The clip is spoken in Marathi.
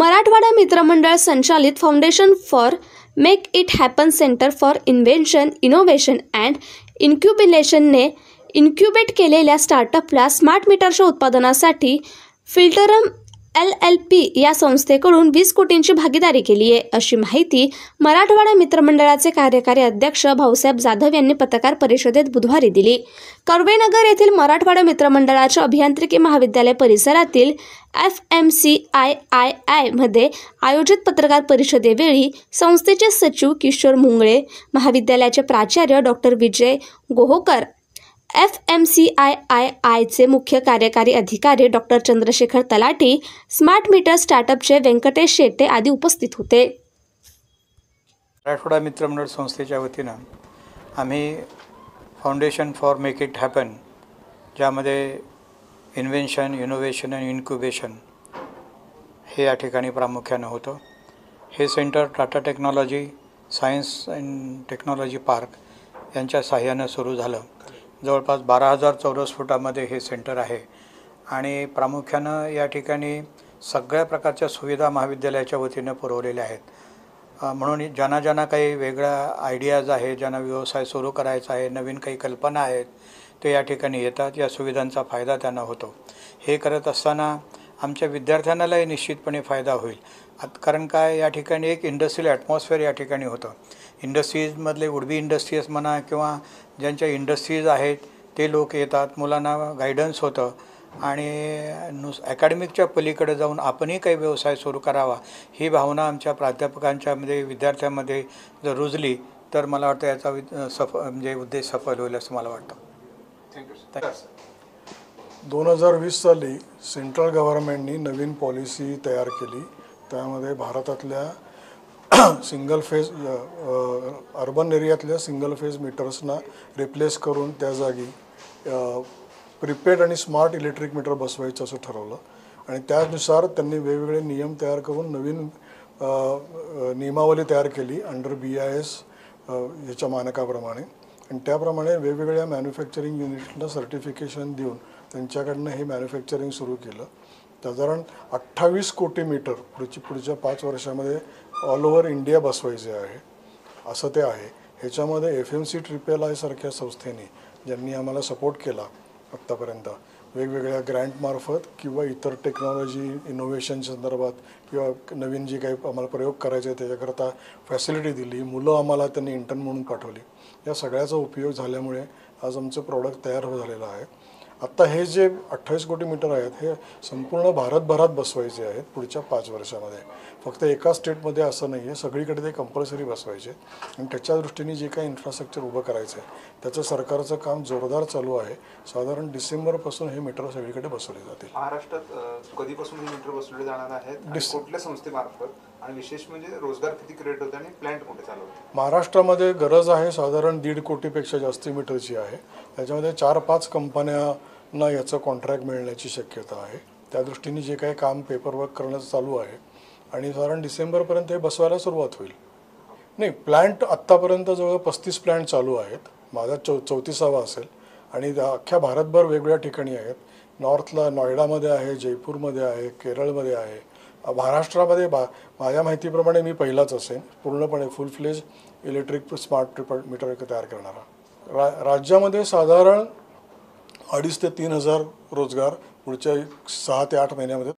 मराठवाडा मित्रमंडळ संचालित foundation for make it happen centre for invention, innovation and इन्क्युबेशनने इन्क्युबेट केलेल्या स्टार्टअपला स्मार्ट मीटरच्या उत्पादनासाठी फिल्टरम LLP या संस्थेकडून 20 कोटींची भागीदारी केली आहे, अशी माहिती मराठवाडा मित्रमंडळाचे कार्यकारी अध्यक्ष भाऊसाहेब जाधव यांनी पत्रकार परिषदेत बुधवारी दिली। कर्वेनगर येथील मराठवाडा मित्रमंडळाच्या अभियांत्रिकी महाविद्यालय परिसरातील FMCIII मध्ये आयोजित पत्रकार परिषदेवेळी संस्थेचे सचिव किशोर मुंगळे, महाविद्यालयाचे प्राचार्य डॉक्टर विजय गोहोकर, FMCIII चे मुख्य कार्यकारी अधिकारी doctor Chandrashekhar Talati, smart meter स्टार्टअपचे व्यंकटेश शेट्टे आदी उपस्थित होते। मराठवाडा मित्रमंडळ संस्थेच्या वतीनं आम्ही foundation for make it happen, ज्यामध्ये इन्व्हेन्शन, इनोव्हेशन आणि इन्क्युबेशन हे या ठिकाणी प्रामुख्यानं होतं। हे centre Tata technology science and technology park यांच्या सहाय्यानं सुरू झालं। जवळपास 12,000 चौरस फुटामध्ये हे सेंटर आहे आणि प्रामुख्यानं या ठिकाणी सगळ्या प्रकारच्या सुविधा महाविद्यालयाच्या वतीनं पुरवलेल्या आहेत। म्हणून ज्यांना काही वेगळ्या आयडियाज आहे, ज्यांना व्यवसाय सुरू करायचा आहे, नवीन काही कल्पना आहेत, ते या ठिकाणी येतात। या सुविधांचा फायदा त्यांना होतो। हे करत असताना आमच्या विद्यार्थ्यांनाही निश्चितपणे फायदा होईल, कारण काय या ठिकाणी एक इंडस्ट्रियल ॲटमॉस्फिअर या ठिकाणी होतं। इंडस्ट्रीजमधले वुडबी इंडस्ट्रीज म्हणा किंवा ज्यांच्या इंडस्ट्रीज आहेत ते लोक येतात, मुलांना गायडन्स होतं आणि अकॅडमिकच्या पलीकडे जाऊन आपणही काही व्यवसाय सुरू करावा ही भावना आमच्या प्राध्यापकांच्यामध्ये, विद्यार्थ्यांमध्ये जर रुजली तर मला वाटतं याचा उद्देश सफल होईल असं मला वाटतं। थँक्यू। 2020 साली सेंट्रल गव्हर्नमेंटनी नवीन पॉलिसी तयार केली। त्यामध्ये भारतातल्या सिंगल फेज अर्बन एरियातल्या सिंगल फेज मीटर्सना रिप्लेस करून त्या जागी प्रीपेड आणि स्मार्ट इलेक्ट्रिक मीटर बसवायचं असं ठरवलं आणि त्यानुसार त्यांनी वेगवेगळे नियम तयार करून नवीन नियमावली तयार केली अंडर BIS याच्या मानकाप्रमाणे आणि त्याप्रमाणे वेगवेगळ्या मॅन्युफॅक्चरिंग युनिट्सला सर्टिफिकेशन देऊन त्यांच्याकडनं हे मॅन्युफॅक्चरिंग सुरू केलं। साधारण 28 कोटी मीटर पुढच्या 5 वर्षामध्ये ऑल ओव्हर इंडिया बसवायचे आहे असं ते आहे। ह्याच्यामध्ये FMCIII सारख्या संस्थेने ज्यांनी आम्हाला सपोर्ट केला आत्तापर्यंत वेगवेगळ्या ग्रँटमार्फत किंवा इतर टेक्नॉलॉजी इनोव्हेशन संदर्भात किंवा नवीन जे काही आम्हाला प्रयोग करायचे आहे त्याच्याकरता फॅसिलिटी दिली, मुलं आम्हाला त्यांनी इंटर्न म्हणून पाठवली, या सगळ्याचा उपयोग झाल्यामुळे आज आमचं प्रॉडक्ट तयार झालेलं आहे। आत्ता हे जे 28 कोटी मीटर आहेत हे संपूर्ण भारतभरात बसवायचे आहेत पुढच्या 5 वर्षामध्ये। फक्त एका स्टेटमध्ये असं नाही आहे, सगळीकडे ते कंपल्सरी बसवायचे आणि त्याच्या दृष्टीने जे काही इन्फ्रास्ट्रक्चर उभं करायचं आहे त्याचं सरकारचं काम जोरदार चालू आहे। साधारण डिसेंबरपासून हे मीटर सगळीकडे बसवले जातील। महाराष्ट्रात कधीपासून हे मीटर बसवले जाणार आहेत, कुठल्या संस्थेमार्फत आणि विशेष म्हणजे रोजगार किती क्रिएट होते आणि प्लांट कुठे चालू होते? महाराष्ट्रामध्ये गरज आहे साधारण 1.5 कोटीपेक्षा जास्त मीटरची आहे। त्याच्यामध्ये 4-5 कंपन्यांना याचं कॉन्ट्रॅक्ट मिळण्याची शक्यता आहे। त्या दृष्टीने जे काही काम पेपरवर्क करणं चालू आहे आणि साधारण डिसेंबरपर्यंत हे बसवायला सुरुवात होईल। नाही, प्लॅन्ट आत्तापर्यंत जवळ 35 प्लॅन्ट चालू आहेत, माझा 34वा असेल आणि अख्ख्या भारतभर वेगवेगळ्या ठिकाणी आहेत। नॉर्थला नोएडामध्ये आहे, जयपूरमध्ये आहे, केरळमध्ये आहे, महाराष्ट्रामध्ये माझ्या माहितीप्रमाणे मी पहिलाच असेल पूर्णपणे फुल फ्लेज इलेक्ट्रिक स्मार्ट मीटर तयार करणारा। राज्यामध्ये साधारण 2,500 ते 3,000 रोजगार पुढच्या 6 ते 8 महिन्यामध्ये